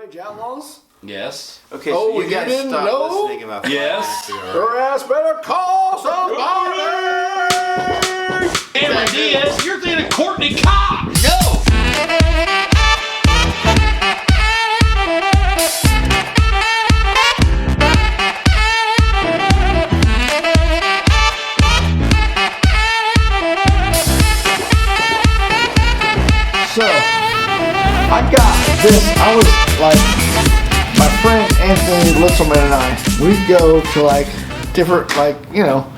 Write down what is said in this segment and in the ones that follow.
Age Outlaws? Yes. Okay, so you guys didn't stop know? listening about Yes. Your ass better call somebody! Cameron Diaz, you're thinking of Courtney Cox. No! So, I got this. I was like, my friend Anthony Litzelman and I, we'd go to like different, like, you know,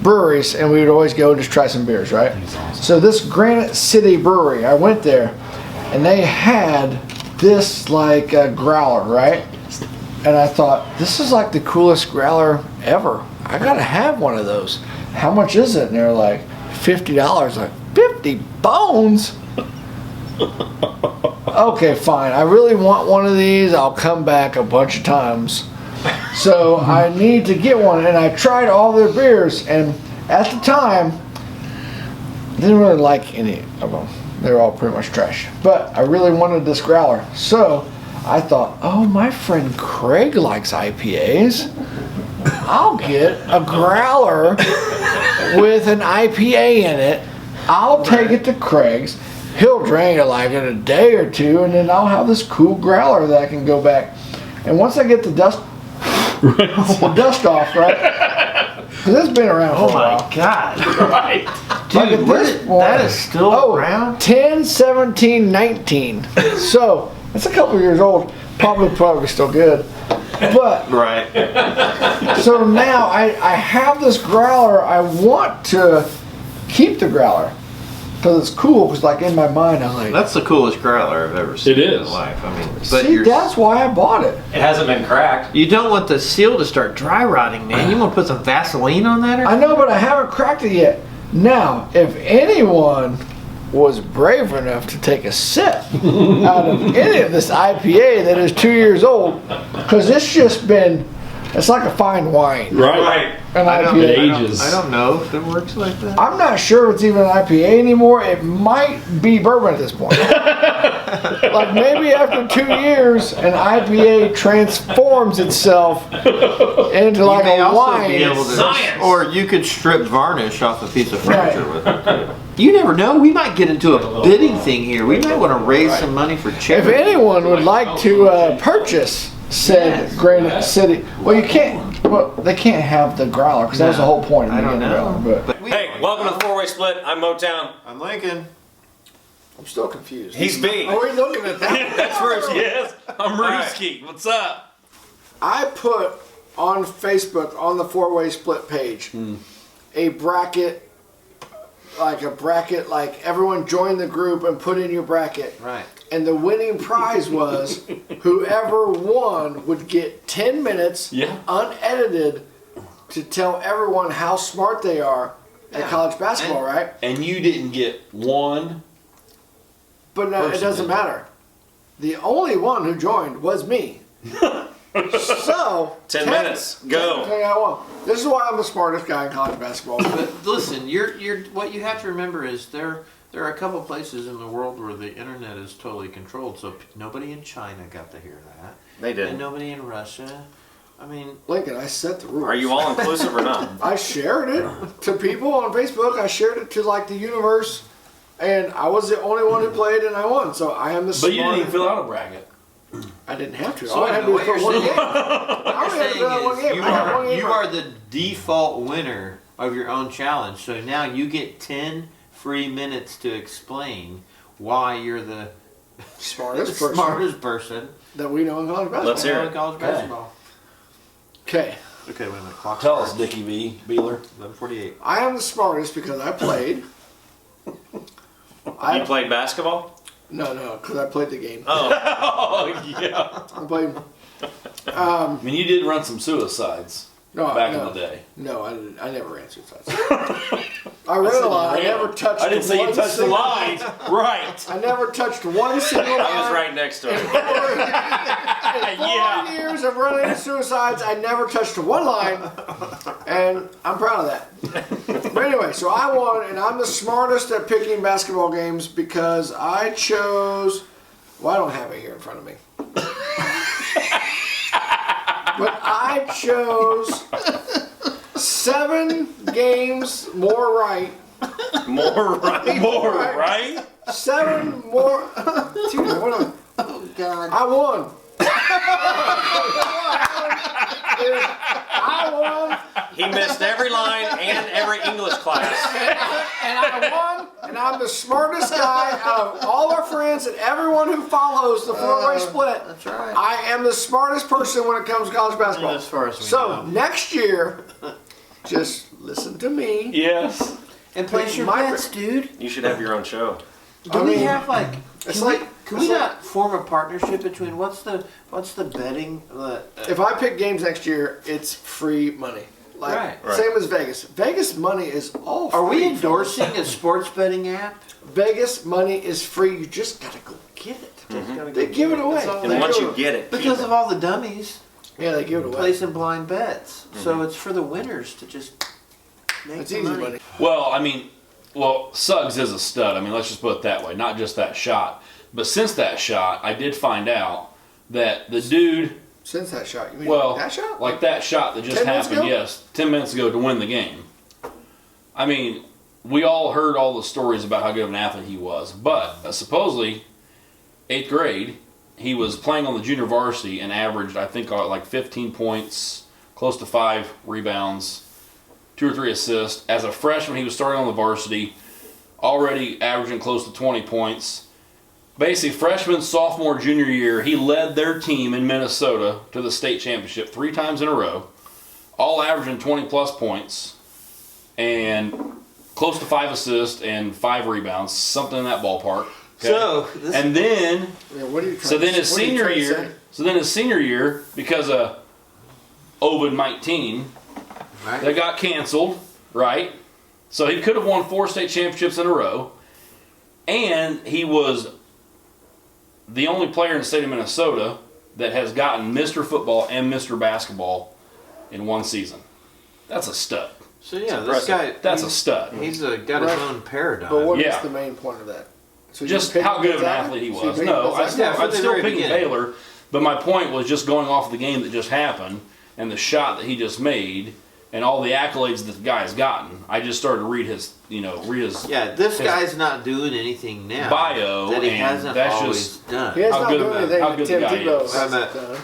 breweries, and we would always go and just try some beers, right? So this Granite City Brewery, I went there, and they had this like growler, right? And I thought, this is like the coolest growler ever. I gotta have one of those. How much is it? And they're like, $50. Like, 50 bones? Okay, fine. I really want one of these. I'll come back a bunch of times. So I need to get one, and I tried all their beers, and at the time, I didn't really like any of them. They were all pretty much trash. But I really wanted this growler. So I thought, oh, my friend Craig likes IPAs. I'll get a growler with an IPA in it. I'll take it to Craig's. He'll drink it like in a day or two, and then I'll have this cool growler that I can go back. And once I get the dust off, right? Because it's been around for a while. Oh my God! Right. Dude, that is still around? 10, 17, 19. So it's a couple years old. Probably still good. But Right. so now I have this growler. I want to keep the growler because it's cool. Because like in my mind, I'm like, That's the coolest growler I've ever seen It in is. my life. I mean, but see, that's why I bought it. It hasn't been cracked. you don't want the seal to start dry rotting, man. You want to put some Vaseline on that? Or I know, but I haven't cracked it yet. Now, if anyone was brave enough to take a sip out of any of this IPA that is 2 years old, because it's just been, it's like a fine wine. Right. An I don't, IPA. It I don't- ages. I don't know if it works like that. I'm not sure if it's even an IPA anymore. It might be bourbon at this point. Like maybe after 2 years, an IPA transforms itself into like You may a also wine. be able to, Science. or you could strip varnish off a piece of furniture Right. with it too. You never know. We might get into a bidding thing here. We might want to raise some money for If charity. anyone would like to purchase said Yes. Granite City, well, you can't. Well, they can't have the growler because that was the whole point. Of I don't getting the know. growler, but Hey, welcome to the four-way split. I'm Motown. I'm Lincoln. I'm still confused. He's B. Are we looking at that? That's Bruce. Yes. I'm Ruski. What's up? I put on Facebook on the four-way split page a bracket, like everyone join the group and put in your bracket. Right. And the winning prize was whoever won would get 10 minutes unedited to tell everyone how smart they are at college basketball, right? And you didn't get one. But no, it doesn't matter. The only one who joined was me. So 10 minutes. Go. technically I won. This is why I'm the smartest guy in college basketball. But listen, you're what you have to remember is there are a couple places in the world where the internet is totally controlled. So nobody in China got to hear that. They And didn't. nobody in Russia. I mean, Lincoln, I set the rules. Are you all inclusive or not? I shared it to people on Facebook. I shared it to like the universe, and I was the only one who played, and I won. So I am the But smartest. you didn't even fill out a bracket. I didn't have to. So All I had to do was what put you're one saying- game. I only had to fill out one game. you I got one game. you are the default winner of your own challenge. So now you get 10 free minutes to explain why you're the smartest person smartest person that we know in college basketball. Let's hear it. in college Okay. basketball. Okay. Okay, wait a minute. Clock Tell us, starts. Dickie V. Beeler. 11:48. I am the smartest because I played. You played basketball? No, because I played the game. Oh. Oh, yeah. I played. I mean, you did run some suicides No, back no, in the day. No, I didn't. I never answered such. I ran a lot. I never touched. I didn't say you one touched the single- line. Right. I never touched one single line. I was right next to him. In 4 years of running suicides, I never touched one line, and I'm proud of that. But anyway, so I won, and I'm the smartest at picking basketball games because I chose. Well, I don't have it here in front of me. But I chose 7 games more right. More right. More, right? 7 more. Dude, what am Oh God. I won. I won. He missed every line and every English class. And I won, and I'm the smartest guy out of all our friends and everyone who follows the 4-way split. That's right. I am the smartest person when it comes to college basketball. As far as we So know. next year, just listen to me. Yes. And place your My- bets, dude. You should have your own show. Do I we mean, have like? it's Can we, like- can it's we like- not form a partnership between what's the betting? If I pick games next year, it's free money. Like Right. same as Vegas. Vegas money is all free. Are we endorsing a sports betting app? Vegas money is free. You just gotta go get it. They give it away. That's all They And once give you it- get it, keep Because it. of all the dummies yeah, they give it away. placing blind bets. So it's for the winners to just make It's the easy money. money. Well, I mean, Suggs is a stud. I mean, let's just put it that way. Not just that shot. But since that shot, I did find out that the dude, Since that shot, you mean well, that shot? like that shot that just 10 minutes happened, ago? yes, 10 minutes ago to win the game. I mean, we all heard all the stories about how good of an athlete he was. But supposedly, 8th grade, he was playing on the junior varsity and averaged, I think, like 15 points, close to 5 rebounds, 2 or 3 assists. As a freshman, he was starting on the varsity, already averaging close to 20 points. Basically, freshman, sophomore, junior year, he led their team in Minnesota to the state championship 3 times in a row, all averaging 20-plus points, and close to 5 assists and 5 rebounds, something in that ballpark. Okay? So this And then Yeah, what are you trying so then to- his what are you senior trying to year, say? because of COVID-19, right? that got canceled, right? So he could have won 4 state championships in a row, and he was the only player in the state of Minnesota that has gotten Mr. Football and Mr. Basketball in one season. That's a stud. So yeah, this guy. That's a stud. He's got his own paradigm. But what is Yeah. the main point of that? So you Just pick how good of an Gonzaga? athlete he So you was. pick No, Gonzaga? Yeah, from I'd the still very picking beginning. Baylor, but my point was just going off the game that just happened and the shot that he just made and all the accolades that the guy has gotten. I just started to read his, Yeah, this guy's not doing anything now bio, that he and hasn't that's always just- done. He has How not good done of a- anything how that good Tim the guy Tebow is. hasn't done.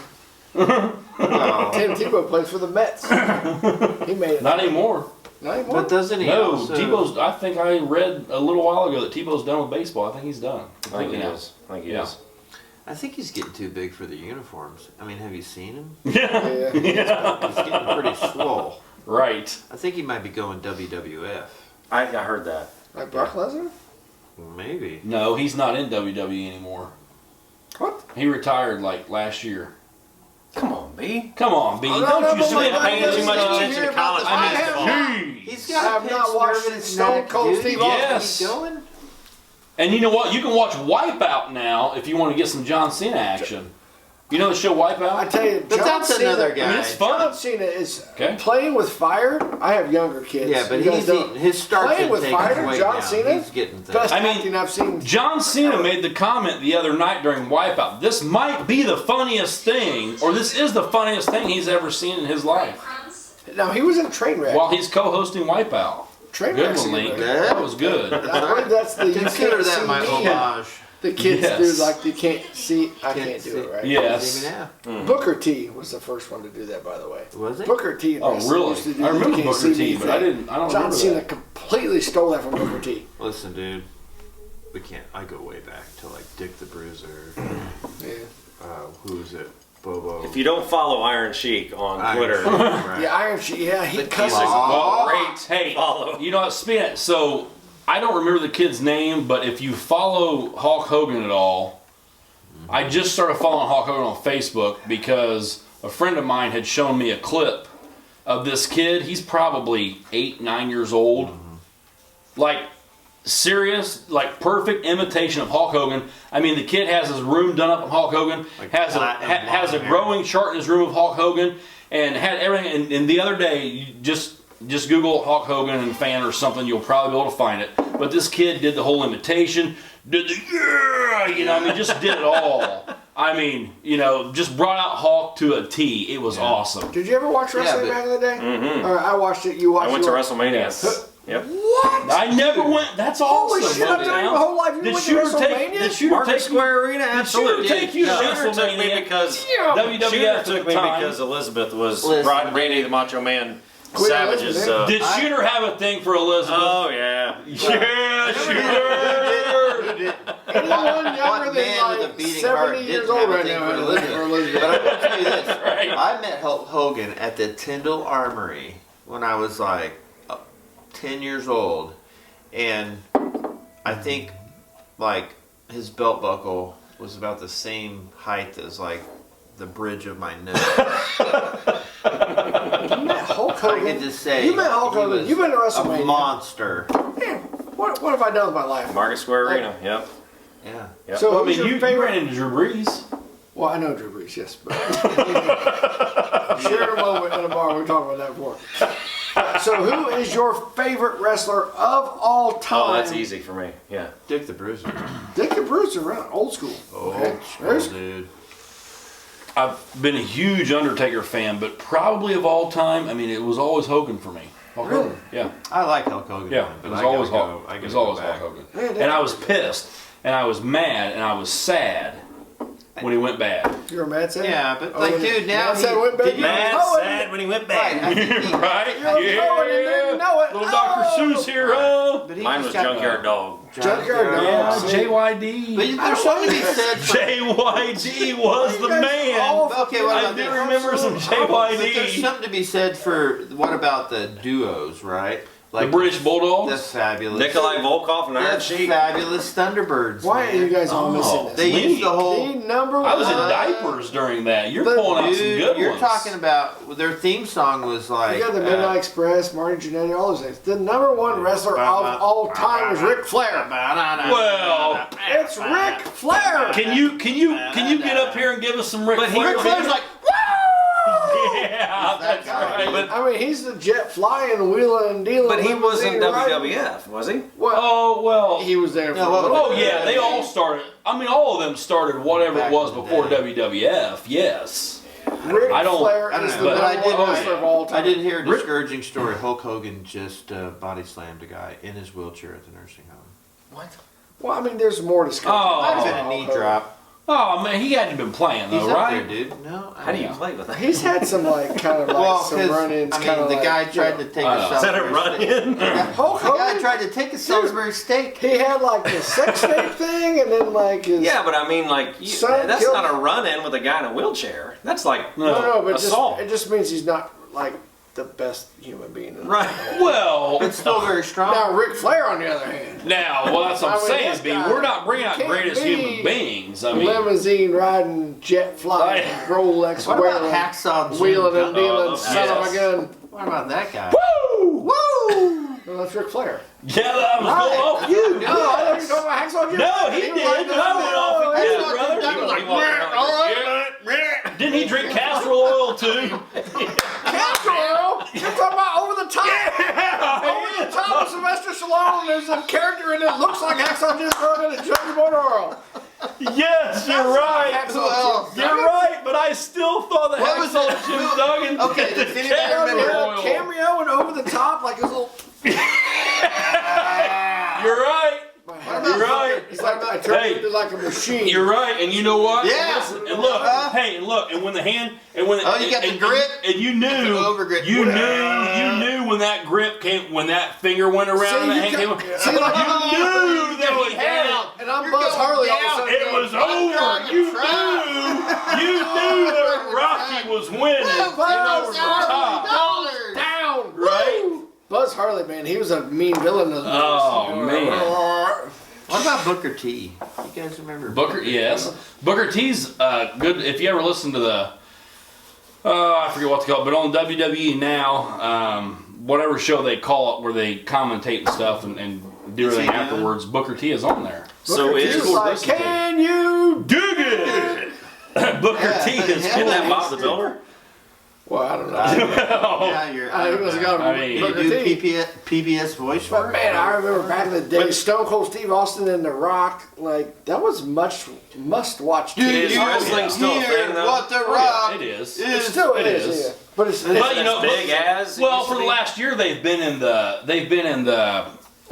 Well, Tim Tebow plays for the Mets. He made it. Not anymore. Not anymore. but doesn't he No, also? Tebow's. I think I read a little while ago that Tebow's done with baseball. I think he's done. I think he now. is. I think he Yeah. is. I think he's getting too big for the uniforms. I mean, have you seen him? Yeah. He's getting pretty swole. Right. I think he might be going WWF. I heard that. Like Brock Lesnar? Maybe. No, he's not in WWE anymore. What? He retired like last year. Come on, B. Come on, B. Oh, no, Don't no, you but see wait, that wait, paying wait, too much wait, attention hear to about college this. I basketball? have- He's I got have not watched Stone Cold Steve Austin. Yes. He's going. And you know what? You can watch Wipeout now if you want to get some John Cena action. You know the show Wipeout? I tell you, But John that's Cena, another guy. I mean, it's fun. John Cena is Okay. playing with fire. I have younger kids. Yeah, but You guys don't. his start Playing didn't with take fire, his weight John down. Cena? He's getting things. Best I mean, acting I've seen. John Cena made the comment the other night during Wipeout. This might be the funniest thing, or this is the funniest thing he's ever seen in his life. Now he was in Trainwreck. While he's co-hosting Wipeout. Good Trainwreck's one, Link. good. That was good. I believe that's the you Consider can't that see my me. homage. The kids Yes. do like you can't see. I can't do it right. Yes. See me now. Booker T was the first one to do that, by the way. Was it? Booker T. Oh, really? used to do I the remember you can't Booker see T, me but I thing. don't John remember Cena that. completely stole that from Booker T. Listen, dude. We can't. I go way back to like Dick the Bruiser. Yeah. Who is it? Bobo. If you don't follow Iron Sheik on Iron Twitter, Sheik, right. Yeah, Iron Sheik. Yeah, he The cussed. kid- Oh, great. Hey, Follow. you know what? So I don't remember the kid's name, but if you follow Hulk Hogan at all, I just started following Hulk Hogan on Facebook because a friend of mine had shown me a clip of this kid. He's probably 8, 9 years old. Like, serious, like perfect imitation of Hulk Hogan. I mean, the kid has his room done up of Hulk Hogan, Like has platinum has a blonde growing chart in his room of Hulk Hogan, and had everything. And the other day, you just Google Hulk Hogan and fan or something, you'll probably be able to find it. But this kid did the whole imitation, did the yeah, I mean, just did it all. I mean, just brought out Hulk to a T. It was awesome. Did you ever watch wrestling back in the day? Mm-hmm. Or I watched it. You watched it. I went to WrestleMania. Yep. What? I never went. That's awesome. Holy shit! I've known you my whole life. You went to WrestleMania? Did Shooter Market take Square Arena? Absolutely. Take you to Shooter took me WrestleMania because WWF Shooter at took the me time. because Elizabeth was Listen, Randy the Macho Man Queen Savage's. Elizabeth, Did Shooter have a thing for Elizabeth? Oh yeah. Yeah, Shooter. Anyone younger What than man with a like beating heart 70 years didn't old have a right thing now for has Elizabeth? for Elizabeth. But I will tell you this. Right. I met Hulk Hogan at the Tyndall Armory when I was like 10 years old. And I think like his belt buckle was about the same height as like the bridge of my nose. You met Hulk I Hogan. could just say You met Hulk he Hogan. was You've been to a WrestleMania. monster. Man, what have I done with my life? Market Square Arena. Yep. Yeah. Yep. So Well, I who's mean, your you favorite? ran into Drew Brees. Well, I know Drew Brees, yes, but shared a moment in a bar. We talked about that before. So, who is your favorite wrestler of all time? Oh, that's easy for me. Yeah. Dick the Bruiser. Dick the Bruiser, right? Old school. Okay. There's- dude. I've been a huge Undertaker fan, but probably of all time, I mean, it was always Hogan for me. Hulk Really? Hogan. Yeah. I like Hulk Hogan. Yeah, man, it but was I always gotta Hulk. go. I It was gotta always go Hulk back. Hogan. Yeah, And I was pissed, and I was mad, and I was sad when he went bad. You're a mad sad? Yeah, but Oh, like, when dude, now Mad Sad went bad. did you- Mad Oh, sad when he went Right, back. I think he- Right? You're going and didn't know it. Little Dr. Oh. Seuss here, huh? But he Mine just was got- Junkyard Dog. Junkyard Dog. Yeah, see. JYD. But there's something to be said for. JYD was You the guys man. all Okay, what I about do this? remember some But there's JYD. something to be said for what about the duos, right? The British the Bulldogs. fabulous, Nikolai Volkov and Iron the Sheik. fabulous Thunderbirds. Why are man. you guys all Oh. missing this? They used the whole. The number one. I was in diapers during that. You're The pulling out some Dude, good you're ones. talking about their theme song was like. You got the Midnight Express, Marty Jannetty, all those things. The number one wrestler of all time is Ric Flair. Well, It's Ric Flair. can you get up here and give us some Ric But he- Flair? Ric Flair's like, yeah, that's right. But I mean, he's the jet flying, wheeling and dealing. but he wasn't limousine riding. WWF, was he? Well, Oh well. he was there for Yeah, a well, little Oh bit. yeah, they all started. I mean, all of them started whatever Back it was in the before day. WWF. Yes. Ric I don't- Flair I don't is know, the but I number did- one wrestler of all time. I did hear a discouraging story. Hulk Hogan just body slammed a guy in his wheelchair at the nursing home. What? Well, I mean, there's more discussion. Oh. Might have been a knee drop. Oh man, he hadn't been playing though, He's up right? there, dude. No, How do you play with that? He's had some like kind of like Well, some 'cause, run-ins. I mean, kind of the like, guy tried to take I a know. Salisbury Is that a run steak. in? Hulk The guy Hogan. tried to take a Salisbury steak. He had like the sex tape thing, and then like his. Yeah, but I mean, like, Son that's killed- not a run in with a guy in a wheelchair. That's like No, but assault. it just means he's not like the best human being. In Right. Well, It's still very strong. Now Ric Flair, on the other hand, well, that's what I'm I mean, saying, this B. guy We're not bringing out can't greatest be human beings. I mean, limousine riding, jet flying, Right. Rolex What about wearing, Hacksaw Jim wheeling and Duggan? dealing, Oh, son of a yes. gun. What about that guy? woo! Woo! Well, that's Ric Flair. Yeah, that was going off you. No, I thought you were talking about Hacksaw Jim No, Duggan. he was did, like, but I went off and did, Hacksaw Jim brother. Duggan was like, He walked Didn't he drink castor oil too? Castor oil? You're talking about Over the Top? Over the Top of Sylvester Stallone. There's a character in it that looks like Hacksaw Jim Duggan and Johnny Motor Oil. Yes, you're right. Who else? You're right, but I still thought that What was Hacksaw it? Jim Duggan Okay, did does the anybody castor remember He had a oil. cameo and Over the Top, like his little. You're right. You're right. It's like I turned Hey. into like a machine. You're right, and you know what? Yeah. Listen, and look, hey, and look, and when the hand, and when Oh, you got the and, grip? and you knew, the overgrip. you knew when that grip came, when that finger went around See, and that you hand came got- up, see, you like, knew that going he had down. it. And I'm You're Buzz going Harley all of a down. sudden. It was I'm over. trying to You try. knew that Rocky was winning. Buzz Over the Harley top. down. Right? Buzz Harley, man, he was a mean villain. Oh, man. What about Booker T? You guys remember Booker, yes. Booker T's good. If you ever listen to the, I forget what they call it, but on WWE now, whatever show they call it where they commentate and stuff and do Is he everything doing? afterwards, Booker T is on there. So Booker T is was like, listen to. can you? Dig it! Booker Yeah, T is yeah. cool. that Bob the Builder? Well, I don't know. Yeah, you're. I must have got I mean, you Booker do T. PBS voice But work? man, I remember back in the day, Stone Cold Steve Austin and The Rock, like that was must-watch TV. Is wrestling still a thing, though? What the Oh, Rock yeah, it is. It still It is. is. Yeah. But it's But you know, big as. it well, used for to the be? last year they've been in the.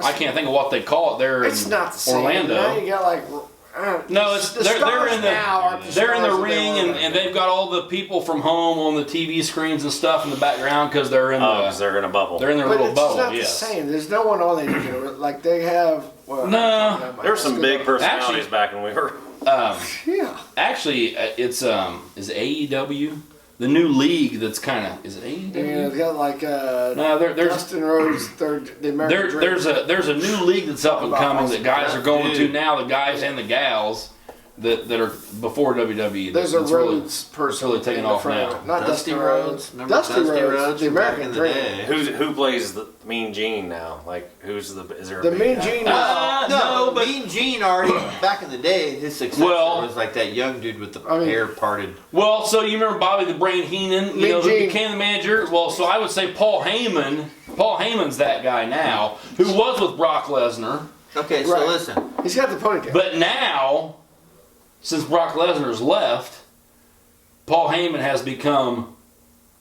I can't think of what they call it. They're it's in not the same. Orlando. Now you got like. No, it's the they're stars in now the aren't they're in the stars that they ring were. and they've got all the people from home on the TV screens and stuff in the background because they're in because they're in a bubble. they're in their But little it's bubble. not Yes. the same. There's no one on there. Like they have. Well, No. There were some big personalities Actually- back when we were. Yeah. Actually, it's is AEW the new league that's kind of is it AEW? Yeah, it's got like No, there's Dustin Rhodes, the American Dream. there's a new league that's up and About coming Austin that guys are going to Dude. now. The guys and the gals that are before WWE. There's a that's really- Rhodes person. really taking in the off front of now. it. Not Dusty Dustin Rhodes. Remember Dusty Rhodes, the from back American in the Dream. day? Who plays the Mean Gene now? Like, who's the? Is there a The big Mean guy? Gene. No, but- Mean Gene already back in the day. His successor Well- was like that young dude with the I mean- hair parted. Well, so you remember Bobby the Brain Heenan, Mean who Gene. became the manager? Well, so I would say Paul Heyman. Paul Heyman's that guy now, who was with Brock Lesnar. Okay, so Right. listen. He's got the ponytail. But now, since Brock Lesnar's left, Paul Heyman has become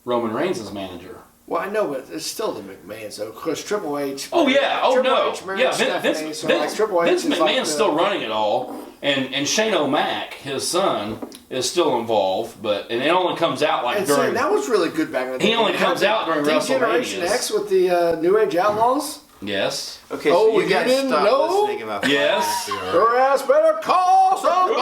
Roman Reigns' manager. Well, I know, but it's still the McMahon. So, because Triple H. Oh yeah, oh Triple no, H married yeah. Stephanie, Vince, so Vince, like Triple H Vince is McMahon's like the- still running it all, and Shane O'Mac, his son, is still involved, but and it only comes out like And see, during. that was really good back in the day. He only comes out during Generation WrestleManias. X with the New Age Outlaws. Yes. Okay, Oh, so you you guys didn't stop know? listening about Yes. Your ass better call somebody.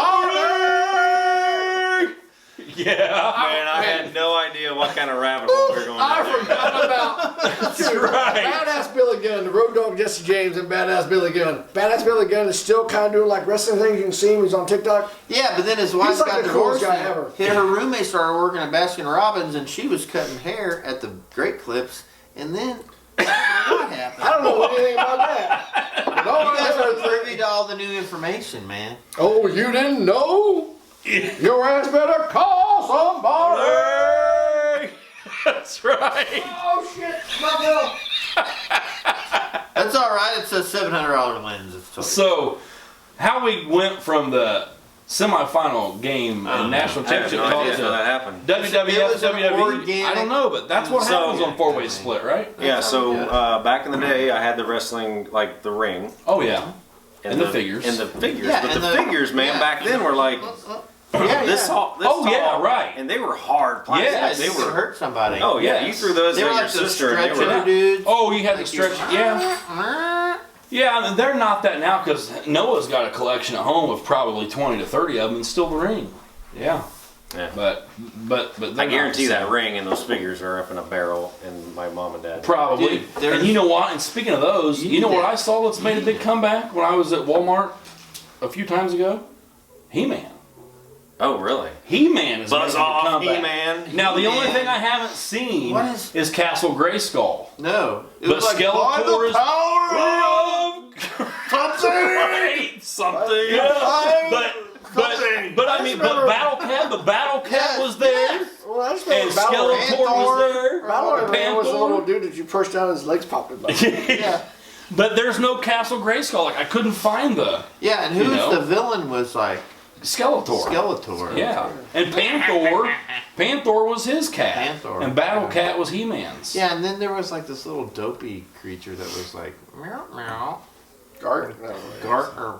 Yeah. Man, I had no idea what kind of rabbit hole we were going I down there. forgot about That's right. Badass Billy Gunn, the Road Dogg Jesse James, and Badass Billy Gunn. Badass Billy Gunn is still kind of doing like wrestling things. You can see him. He's on TikTok. Yeah, but then his wife like got the coolest divorced. guy and ever. Her roommate started working at Baskin Robbins, and she was cutting hair at the Great Clips, and then what happened? I don't know anything about that. But all You I guys heard are privy to all the new information, man. oh, you didn't know? Your ass better call somebody. That's right. Oh shit, my bill. That's all right. It's a $700 lens. It's totally So, how we went from the semifinal game and national I have championship no call idea how that to happened. WWF, It was an WWE? organic- I don't know, but that's what So- happens on four-way split, right? Yeah, so back in the day, I had the wrestling, like the ring. Oh yeah. And the figures. And the figures. Yeah, but and the figures, man, yeah. back then were like yeah, this yeah. tall. This Oh, yeah, tall, right. And they were hard plastic. Yes. They They would were. hurt somebody. Oh yeah, Yes. you threw those They at were your like the sister, and they stretcher were. dudes. Oh, you had the Like stretch. you- Yeah. Yeah, I mean, they're not that now because Noah's got a collection at home of probably 20 to 30 of them and still the ring. Yeah. Yeah. But I they're guarantee not the that same. ring and those figures are up in a barrel in my mom and dad. Probably. Dude, there's- And you know what? And speaking of those, you know what I saw that's made a big comeback when I was at Walmart a few times ago? He-Man. Oh really? He-Man is Buzz making a off, comeback. He-Man. Now the only He-Man. thing I haven't seen What is- is Castle Grayskull. No. It But was like, Skeletor by the is- power of something. Right, something. Yeah. But I mean, but Battle Cat Yes, was there, yes. Well, I just and remember Battle Skeletor Panther. was there. Battle Man was a Panther. little dude that you pushed down, his legs popped in. Yeah. But there's no Castle Grayskull. Like I couldn't find the Yeah, and You who's know? the villain was like Skeletor. Skeletor. Yeah, and Panther was his cat, Panther. and Battle Cat was He-Man's. Yeah, and then there was like this little dopey creature that was like meow meow. Garter. No, Gartner.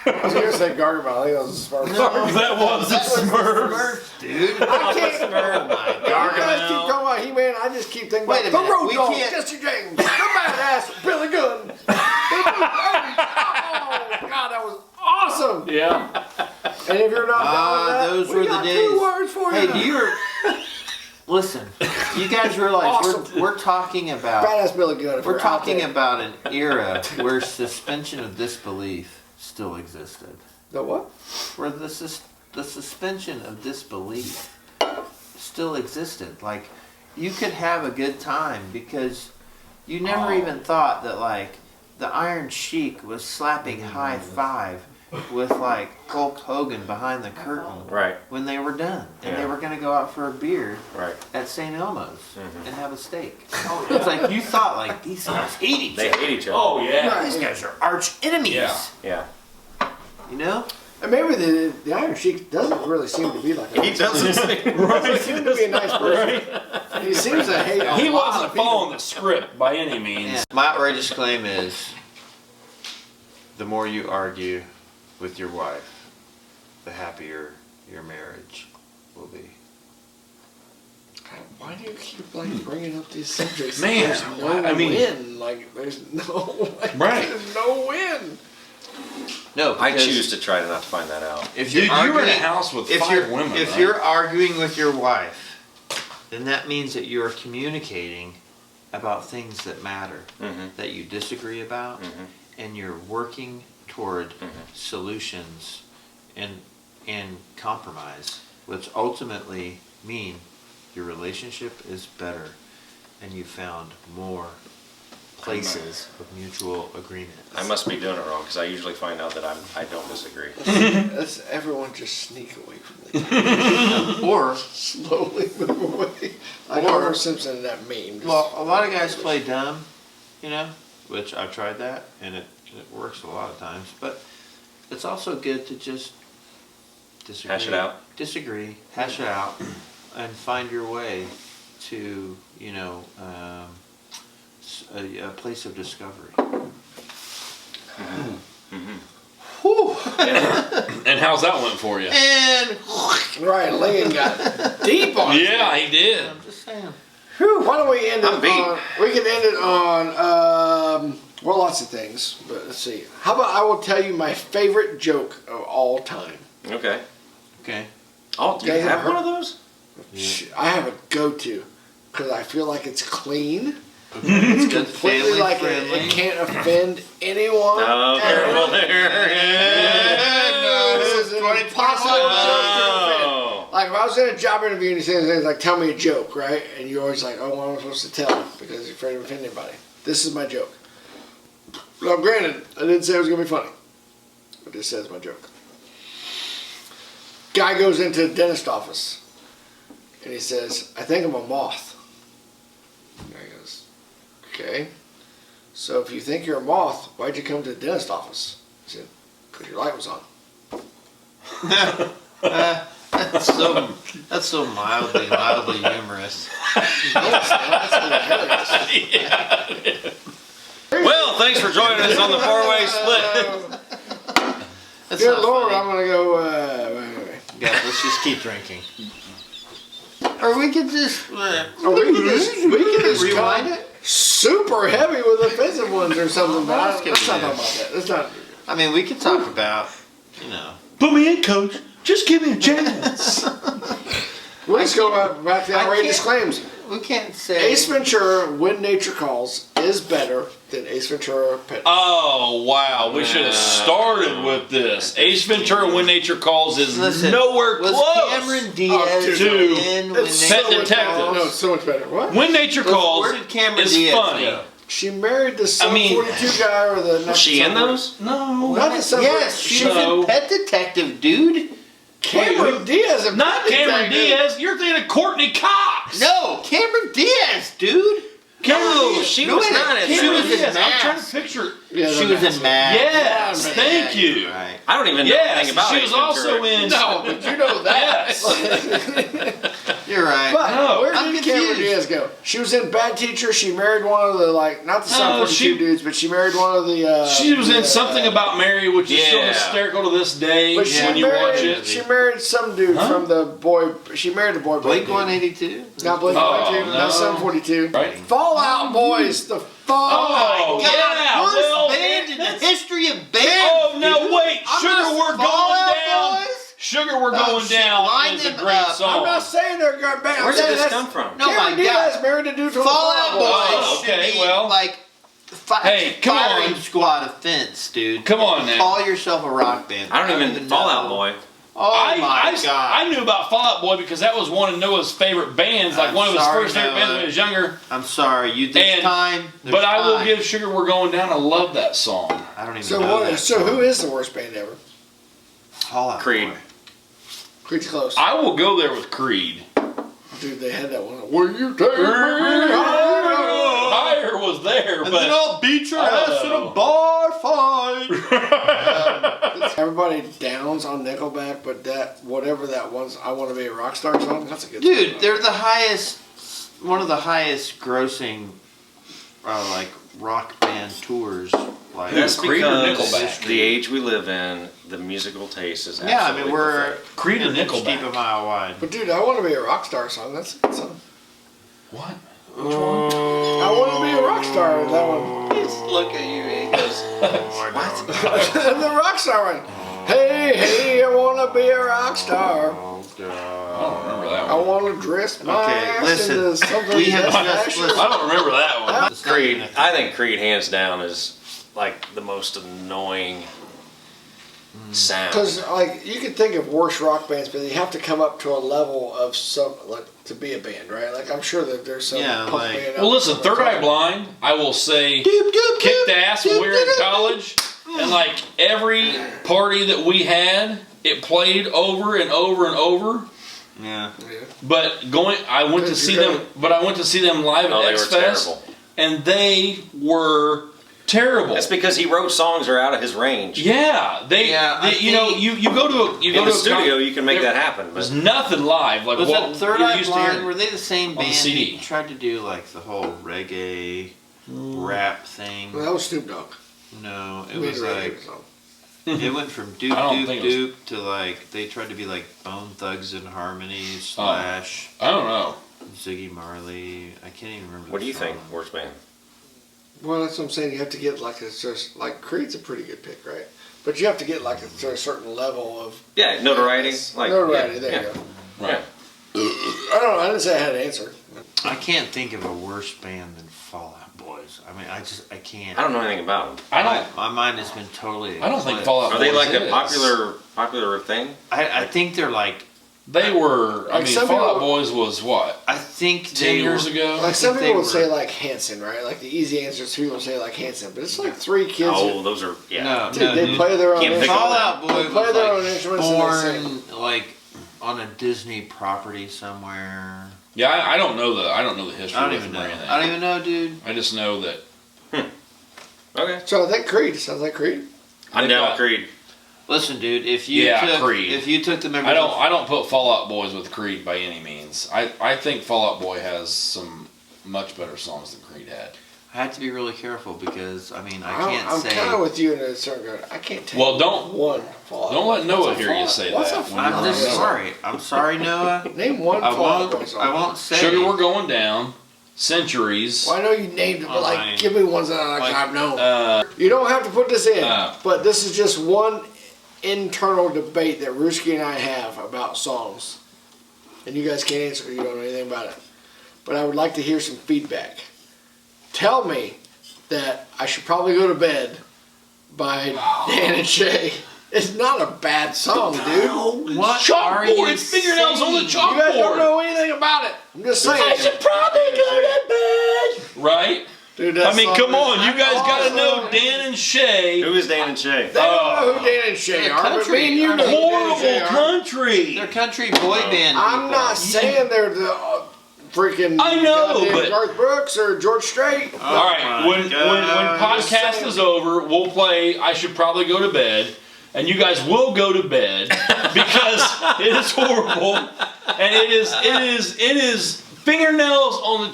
I was gonna say Garter, but I think that was a Smurf. That was the Smurfs. Smurfs, dude. I can't. Oh my You guys keep God. talking about He-Man. I just keep thinking Wait a about the minute, Road we Dogg, can't- Jesse James, the badass Billy Gunn. Oh God, that was awesome. Yeah. And if you're not down with that, Those we were the got days. 2 words for Hey, you. do you listen? You guys realize Awesome. we're talking about Badass Billy Gunn. if we're you're out talking there. about an era where suspension of disbelief still existed. The what? Where the suspension of disbelief still existed. Like you could have a good time because you never even thought that like the Iron Sheik was slapping high five with like Hulk Hogan behind the curtain Right. when they were done, and they Yeah. were gonna go out for a beer Right. at St. Elmo's and have a steak. It's like you thought like these guys hate each They other. hate each other. Oh yeah. These guys are arch enemies. Yeah. Yeah. You know? And maybe the Iron Sheik doesn't really seem to be like a He doesn't say. He seems to be a nice person. He seems to hate a He lot wasn't of people. following the script by any means. Yeah. My outrageous claim is the more you argue with your wife, the happier your marriage will be. Why do you keep like bringing up these subjects? Man, There's no I mean- win. Like there's no Right. There's no win. No, I because choose to try to not find that out. if Dude, you're you were in a arguing, house with if 5 you're women. if right? you're arguing with your wife, then that means that you are communicating about things that matter, that you disagree about, and you're working toward solutions and compromise, which ultimately mean your relationship is better and you found more places of mutual agreement. I must be doing it wrong because I usually find out that I don't disagree. That's everyone just sneak away from it. Or Slowly move away. Like Or- Homer Simpson in that meme. well, a lot of guys play dumb, you know, which I've tried that and it works a lot of times. But it's also good to just disagree. Hash it out. Disagree, hash it out, and find your way to, you know, a place of discovery. And how's that went for you? And Right, Lincoln got deep on it. Yeah, he did. I'm just saying. Whew, why don't we end it I'm beat. on? We can end it on. Well, lots of things, but let's see. How about I will tell you my favorite joke of all time. Okay. Okay. Oh, do you Guys, have I've one of those? I have a go-to because I feel like it's clean. It's Completely family like friendly. it can't offend anyone. Oh, careful there. This is an impossible joke to offend. Oh. Like if I was in a job interview and he says things like, "Tell me a joke," right? And you're always like, "Oh, what am I supposed to tell?" Because you're afraid of offending anybody. This is my joke. Now, granted, I didn't say it was gonna be funny, but this says my joke. Guy goes into the dentist office and he says, "I think I'm a moth." The guy goes, "Okay. So if you think you're a moth, why'd you come to the dentist office?" He said, "Because your light was on." That's so mildly humorous. Well, thanks for joining us on the four-way split. That's Good not Lord, funny. I'm gonna go. Wait. Guys, let's just keep drinking. Or we could just We can just rewind come it. super heavy with offensive ones or something. But Let's let's not do talk about that. Let's not. I mean, we could talk about, you know. Put me in, coach. Just give me a chance. We'll just go back to the I outrageous can't- claims. We can't say. Ace Ventura, When Nature Calls, is better than Ace Ventura, Pet. Oh, wow. We should have started with this. Ace Ventura, When Nature Calls is Listen, nowhere was close. Cameron Diaz dude. in When It's Pet Nature much Detective. better. No, it's so much better. What? When Nature Calls Where did Cameron is Diaz funny. go? She married the Sum I mean- 42 guy or the. Was she in those? No. Not the Sum Yes, she was No. in Pet Detective, dude. Cameron Diaz. and Not Pet Cameron Detective. Diaz. You're thinking of Courtney Cox. No, Cameron Diaz, dude. No, she was wait, not in she Cameron was those. in Diaz. I'm trying to Mask. picture. Yeah, She the was mask. in Mask. Yes, Yeah, thank you. Right. I don't even know anything Yes, about she Ace was also Ventura. in. No, but you know that. Yes. You're right. But No. where I'm did Cameron confused. Diaz go? She was in Bad Teacher. She married one of the not the Sum No, 42 she- dudes, but she married one of the. She was in Something About Mary, which is still Yeah. hysterical to this day But she when you married, watch it. She married some dude Huh? from the boy. She married the boy. Blink band dude. 182. Not Blink Oh, 182. no. Not Sum 42. Right? Fallout Boys. The Fallout. Oh, God, yeah, worst well, band in the that's- history of bands. Oh, no, dude. wait. I'm Sugar, not We're Going Fallout Down. Boys? Sugar, We're Oh, Going shit, Down line is a them great up. song. I'm not saying they're good band. Where I'm did saying this that's- come from? No, Cameron my Diaz God. married a dude from Fallout the Boys Oh, should okay, be well. like Hey, come firing on. squad offense, dude. Come on now. Call yourself a rock band. I don't even Fallout know. Boy. Oh my God. I knew about Fallout Boy because that was one of Noah's favorite bands, like I'm one of his sorry, first favorite bands when Noah. he was younger. I'm sorry. You this And- time. But I will time. give Sugar, We're Going Down. I love that song. I don't even So know what? that So song. who is the worst band ever? Fall Out Creed. Boy. Creed's close. I will go there with Creed. Dude, they had that one. Will you take me higher? Higher was there, And but then I'll beat your I don't ass in know. a bar fight. Everybody downs on Nickelback, but that whatever that was, I Want to Be a Rock Star song. That's a good Dude, song. they're the highest, one of the highest grossing, like rock band tours. Like That's Creed or because Nickelback? the age we live in, the musical taste is absolutely yeah, I mean we're pathetic. Creed and an inch deep a Nickelback. mile wide. But dude, I Want to Be a Rock Star song. That's a good song. What? I Want to Be a Rock Star. That one. Just look at you, he goes, what? The rock star one. Hey, hey, I want to be a rock star. I don't remember that I one. want to dress my Okay, ass listen, into something we have that's just actually- listened- I don't remember that one. It's not Creed. even a- I think Creed, hands down, is like the most annoying sound. Because like you can think of worse rock bands, but you have to come up to a level of some like to be a band, right? Like I'm sure that there's some Yeah, punk like- band. out Well, listen, there Third Eye that's- Blind, I will say, Doop, doop, kicked doop, ass when we were in doop, doop, college. And like every party that we had, it played over and over and over. Yeah. Yeah. But I went to see them. But I went to see them live Oh, at they X were Fest, terrible. and they were terrible. That's because he wrote songs that are out of his range. Yeah, you know, you go to a, you In go the to a studio, you can make there- that happen. There's But nothing live like Was what that Third you're Eye used to Blind? hearing. Were they the same on band the CD. that tried to do like the whole reggae rap thing? Well, that was Snoop Dogg. No, it He made was a reggae like song. it went from doop I don't doop think it was- doop to like they tried to be like Bone Thugs and Harmony / I don't know. Ziggy Marley. I can't even remember. what the do you think, song. worst band? Well, that's what I'm saying. You have to get like it's just like Creed's a pretty good pick, right? But you have to get like to a certain level of Yeah, notoriety. Like notoriety. yeah, There yeah. you go. Right. I don't know. I didn't say I had an answer. I can't think of a worse band than Fall Out Boys. I mean, I can't. I don't know anything about them. I don't. My mind has been totally. I don't think eclipsed. Fall Out Are they Boys like a is. popular thing? I think they're like. They were. I Like mean, some Fall Out people- Boys was what? I think 10 years ago. Like some think they people would say were- like Hanson, right? Like the easy answer is people say like Hanson, but it's like three kids. Oh, those are yeah. No, Dude, no, they play their own Can't pick instruments. Fall Out Boy They was play their own like instruments and born like on a Disney property somewhere. Yeah, I don't know the history. I don't with even them know. or anything. I don't even know, dude. I just know that Okay. So I think Creed sounds like Creed. I'm They down got- with Creed. Listen, dude. If you Yeah, took Creed. if you took the members, I don't put Fall Out Boys with Creed by any means. I think Fall Out Boy has some much better songs than Creed had. I had to be really careful because I mean I can't I'm say. kind of with you in a certain regard. I can't take Well, don't- one Fallout. don't let Noah What's a hear you Fallout- say what's that a when I'm Fallout just song? sorry. I'm sorry, Noah. Name one I Fallout Boy won't. song. I won't say. Sugar, We're Going Down, Centuries. Well, I know you named it, but like, Alright. give me ones that Like, I've known. Uh, You don't have to put this in, uh, but this is just one internal debate that Ruski and I have about songs. And you guys can't answer because you don't know anything about it. But I would like to hear some feedback. Tell me that I should probably go to bed by Dan and Shay. It's not a bad song, dude. What are you Chalkboard, it's fingernails on the saying? You guys don't chalkboard. know anything about it. I'm just saying. I should probably go to bed. Right? Dude, that I mean, song come is on. You guys got to know awesome. Dan and Shay. Who is Dan and Shay? They don't know who Dan and Shay They're are, but country, me and you aren't know they? who Dan and Shay Horrible are. country. They're country boy band. I'm people. not saying they're the freaking I know, goddamn but- Garth Brooks or George Strait. All right, my when God. podcast Just is over, we'll play I Should Probably Go to Bed, and you guys will go to bed because it is horrible, and it is fingernails on the I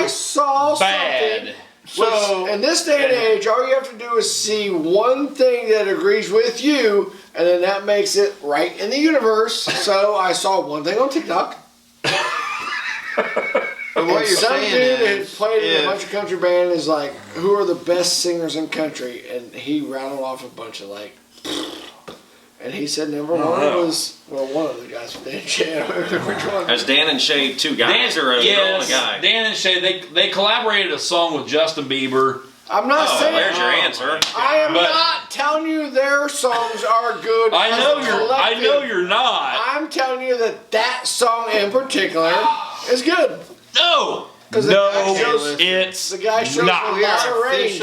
chalkboard saw bad. something. So- Which, in this day and age, all you have to do is see one thing that agrees with you, and then that makes it right in the universe. So I saw one thing on TikTok. But what And you're some saying dude that is, played in a if- bunch of country band is like, who are the best singers in country? And he rattled off a bunch of like, and he said number one was, well, one of the guys from Dan Shay. I don't remember which one. Is Dan and Shay two guys or a girl and a guy? Dan and Shay, they collaborated a song with Justin Bieber. I'm not Oh, saying. there's your answer. I am But- not telling you their songs are good. I as know a you're collective. not. I'm telling you that song in particular is good. No, 'Cause the guy shows- it's The guy shows not. a we lot of are range.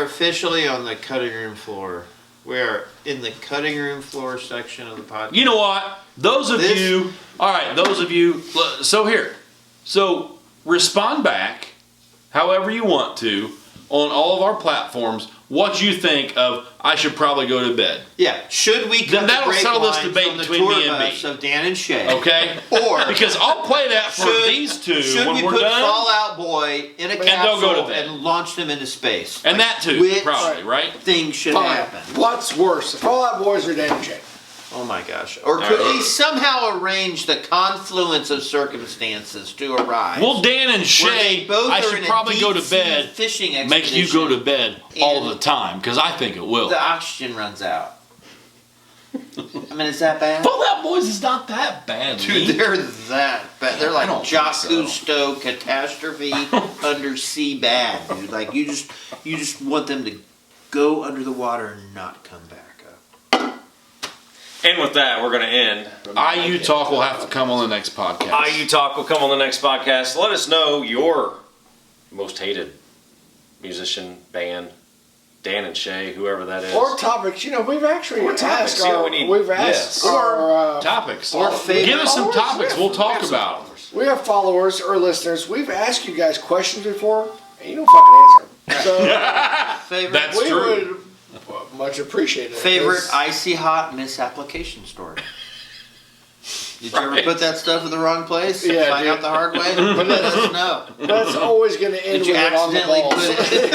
officially on the cutting room floor. We're in the cutting room floor section of the podcast. You know what? Those of you, all right, those of you, so here. So respond back however you want to on all of our platforms what you think of I should probably go to bed. Yeah. Should we cut Then that'll the settle this grapevine debate from the between me tour and bus B. of Dan and Shay? Okay? Or because I'll play that for these two should when we we're put done. Fall Out Boy in a they'll capsule go to bed. and launch them into space? And that too, which probably, right? thing should Fine. happen? What's worse, the Fallout Boys or Dan and Shay? Oh my gosh. Or could we somehow arrange the confluence of circumstances to arrive? Well, Dan and where Shay, they both I are should in a probably go to deep-sea bed. fishing Make you go expedition, to bed all and the time because I think it will. the oxygen runs out. I mean, is that bad? Fallout Boys is not that bad, Dude, Lee. they're that bad. They're like I don't Jacques think so. Cousteau catastrophe undersea bad, dude. Like you just want them to go under the water and not come back up. And with that, we're going to end. IU Talk will have to come on the next podcast. IU Talk will come on the next podcast. Let us know your most hated musician, band, Dan and Shay, whoever that is. Or topics. We've actually Or topics, asked yeah, our, we need- we've asked yes. our, Topics. Or favorite Give us some followers. topics. We'll We talk have some about them. we have followers or listeners. We've asked you guys questions before, and you don't fucking answer. So Favorite, That's we true. would much appreciate it. favorite 'cause icy hot misapplication story. Did you ever put that stuff in the wrong place? Yeah, Find dude. out the hard way? But let us know. That's always going to end Did you with it on the accidentally balls. put it?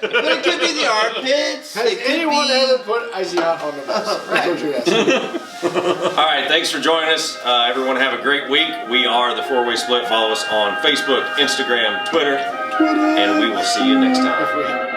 But it could be the armpits. Has It could anyone be... ever put icy hot on the balls? That's what you're asking. All right, thanks for joining us. Everyone have a great week. We are the Four Way Split. Follow us on Facebook, Instagram, Twitter, and we will see you next time. If we-